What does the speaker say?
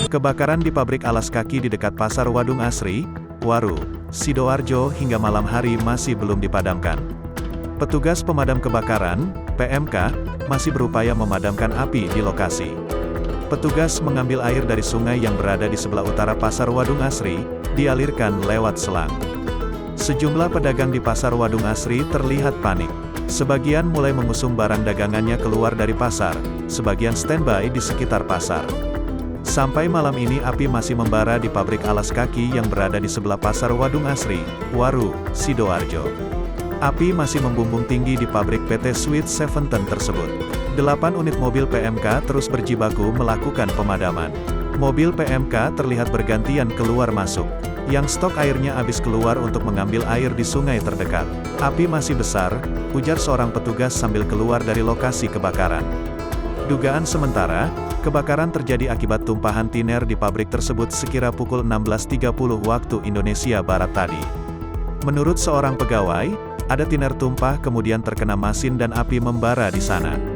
Kebakaran di pabrik alas kaki di dekat Pasar Wadung Asri, Waru, Sidoarjo hingga malam hari masih belum dipadamkan. Petugas pemadam kebakaran, PMK, masih berupaya memadamkan api di lokasi. Petugas mengambil air dari sungai yang berada di sebelah utara Pasar Wadung Asri, dialirkan lewat selang. Sejumlah pedagang di Pasar Wadung Asri terlihat panik. Sebagian mulai mengusung barang dagangannya keluar dari pasar, sebagian standby di sekitar pasar. Sampai malam ini api masih membara di pabrik alas kaki yang berada di sebelah Pasar Wadung Asri, Waru, Sidoarjo. Api masih membumbung tinggi di pabrik PT Sweet Seventeen tersebut. 8 unit mobil PMK terus berjibaku melakukan pemadaman. Mobil PMK terlihat bergantian keluar masuk. Yang stok airnya habis keluar untuk mengambil air di sungai terdekat. Api masih besar, ujar seorang petugas sambil keluar dari lokasi kebakaran. Dugaan sementara, kebakaran terjadi akibat tumpahan tiner di pabrik tersebut sekira pukul 16.30 waktu Indonesia Barat tadi. Menurut seorang pegawai, ada tiner tumpah kemudian terkena mesin dan api membara di sana.